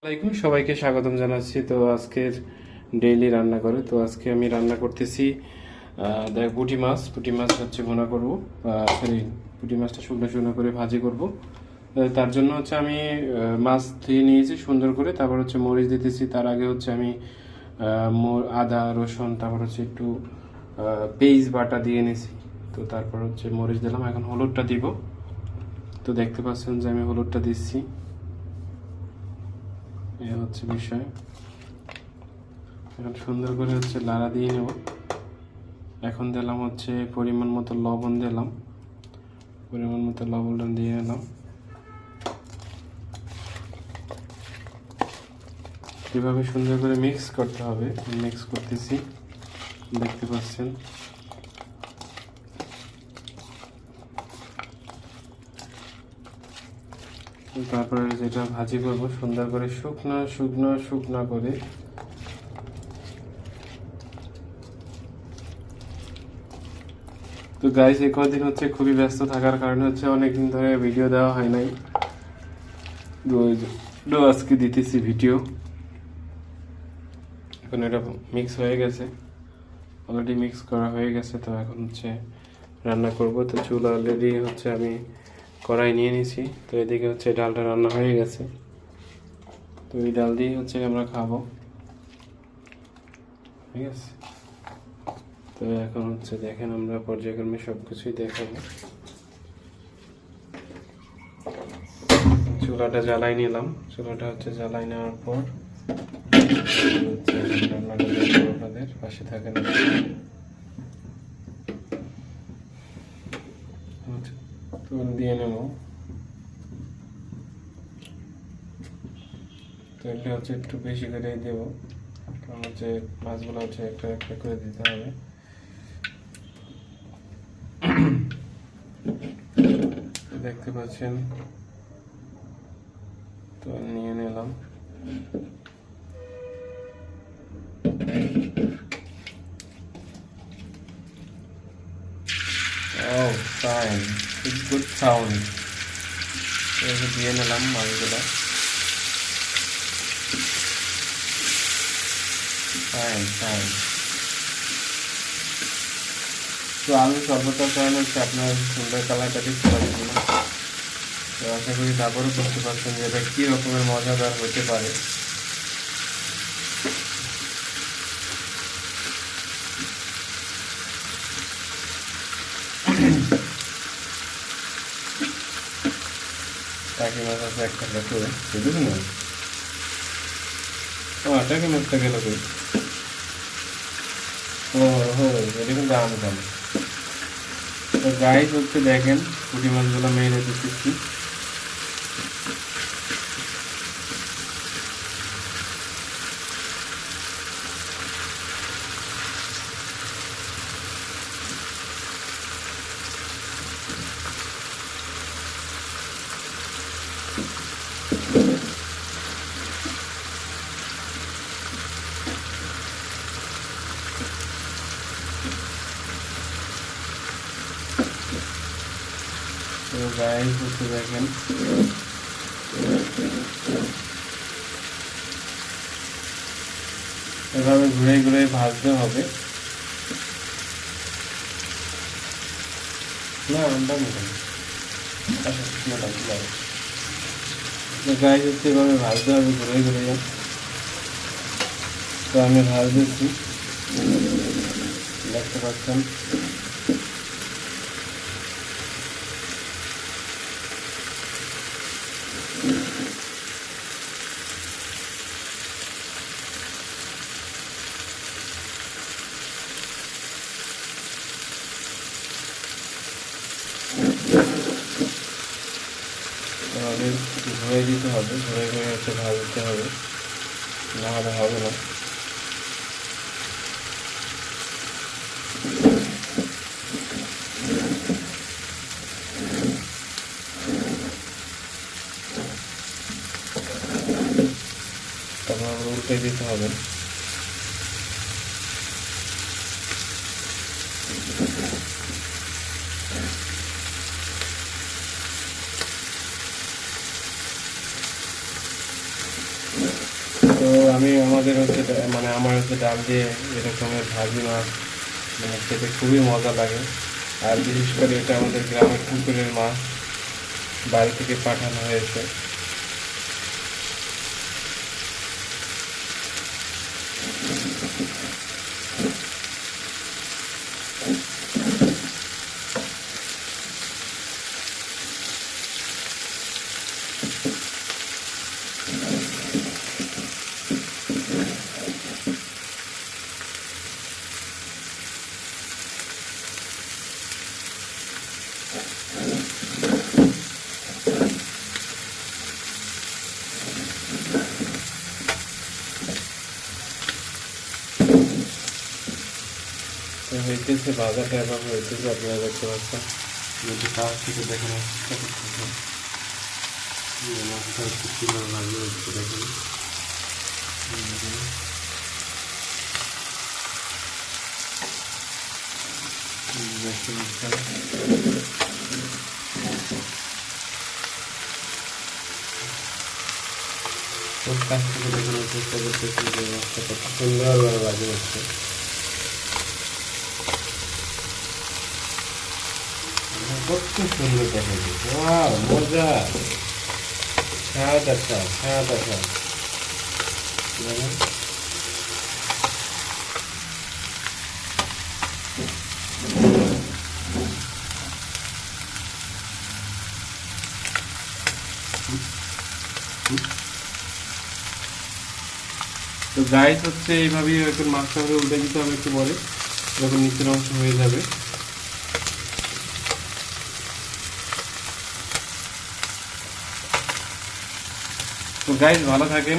আসসালামাইকুম, সবাইকে স্বাগতম জানাচ্ছি। তো আজকের ডেইলি রান্না করে, তো আজকে আমি রান্না করতেছি দেখ পুঁটি মাছ হচ্ছে ভুনা করবো। সরি, পুঁটি মাছটা শুকনো শুকনো করে ভাজি করব। তার জন্য হচ্ছে আমি মাছ ধুয়ে নিয়েছি সুন্দর করে, তারপর হচ্ছে মরিচ দিতেছি। তার আগে হচ্ছে আমি আদা রসুন, তারপর হচ্ছে একটু পেঁয়াজ বাটা দিয়ে নিয়েছি। তো তারপর হচ্ছে মরিচ দিলাম, এখন হলুদটা দিব। তো দেখতে পাচ্ছেন যে আমি হলুদটা দিচ্ছি, এ হচ্ছে বিষয়। এখন সুন্দর করে হচ্ছে লাড়া দিয়ে নেব। এখন দিলাম হচ্ছে পরিমাণ মতো লবণ দিলাম, পরিমাণ মতো লবণটা দিয়ে নিলাম। এভাবে সুন্দর করে মিক্স করতে হবে, মিক্স করতেছি, দেখতে পাচ্ছেন। তারপরে যেটা ভাজি করব সুন্দর করে শুকনো শুকনো শুকনো করে। তো গাইস, এই কদিন হচ্ছে খুবই ব্যস্ত থাকার কারণে হচ্ছে অনেকদিন ধরে ভিডিও দেওয়া হয় নাই। আজকে দিতেছি ভিডিও। এখন এটা মিক্স হয়ে গেছে, অলরেডি মিক্স করা হয়ে গেছে। তো এখন হচ্ছে রান্না করব। তো চুল অলরেডি হচ্ছে আমি কড়াই নিয়ে নিছি। তো এদিকে হচ্ছে ডালটা রান্না হয়ে গেছে। তো এই ডাল দিয়ে হচ্ছে আমরা খাবো, ঠিক আছে। তো এখন হচ্ছে দেখেন, আমরা পর্যায়ক্রমে সব কিছুই দেখাবো। চুলাটা জ্বালাই নিলাম, চুলাটা হচ্ছে জ্বালাই নেওয়ার পর রান্নাটা দেখবো, আপনাদের পাশে থাকেন। তুল দিয়ে নেব। তেলটা হচ্ছে একটু বেশি করে দেবো, কারণ হচ্ছে মাছগুলো হচ্ছে একটা একটা করে দিতে হবে। দেখতে পাচ্ছেন, তো নিয়ে নিলাম। Oh, fine. It's good sound. দিয়ে নিলাম মাছগুলো। Fine fine. তো আমি সর্বতার কারণে হচ্ছে আপনার সুন্দর কালারটা দেখতে পাচ্ছি না। তো আশা করি তারপরে বুঝতে পারছেন যে এটা কী রকমের মজাদার হতে পারে। টাকি মাছ আছে একটা করে বুঝলি না? ও, টাকি মাছটা গেল কই? ও হো, এটা কিন্তু আমি জানি। তো গাইস হচ্ছে দেখেন, পুঁটি মাছগুলো মেরে দিতেছি। তো গাইস হচ্ছে দেখেন, এভাবে ঘুরে ঘুরে ভাজতে হবে। না, আমরা নেবেন গাইস হচ্ছে এভাবে ভাজতে হবে ঘুরে ঘুরে। তো আমি ভাজতেছি, দেখতে পাচ্ছেন। এভাবে ঘুরে দিতে হবে, ঘুরে ঘুরে হচ্ছে ভাজতে হবে, নাহলে হবে না। তারপর উল্টে দিতে হবে। আমি আমাদের হচ্ছে মানে আমার হচ্ছে ডাল দিয়ে এরকমের ভাজি মাছ মানে খেতে খুবই মজা লাগে। আর বিশেষ করে এটা আমাদের গ্রামের পুকুরের মাছ, বাড়ি থেকে পাঠানো হয়েছে। তো হইতেছে ভাজাটা, এভাবে হইতেছে, আপনারা দেখতে পাচ্ছেন। যদি কাছ থেকে দেখানোর চেষ্টা করতেছেন মাছটা একটু কিভাবে ভাজা হচ্ছে দেখুন। খুব কাছ থেকে দেখানোর চেষ্টা করতেছি যে মাছটা কত সুন্দরভাবে ভাজা হচ্ছে। কত সুন্দর দেখা যাচ্ছে, মজা, স্বাদ একটা স্বাদ একটা। তো গাইস হচ্ছে এইভাবেই এখন মাছটা হলে উল্টে দিতে হবে একটু পরে, যখন নিচের অংশ হয়ে যাবে। তো গাইস ভালো থাকেন,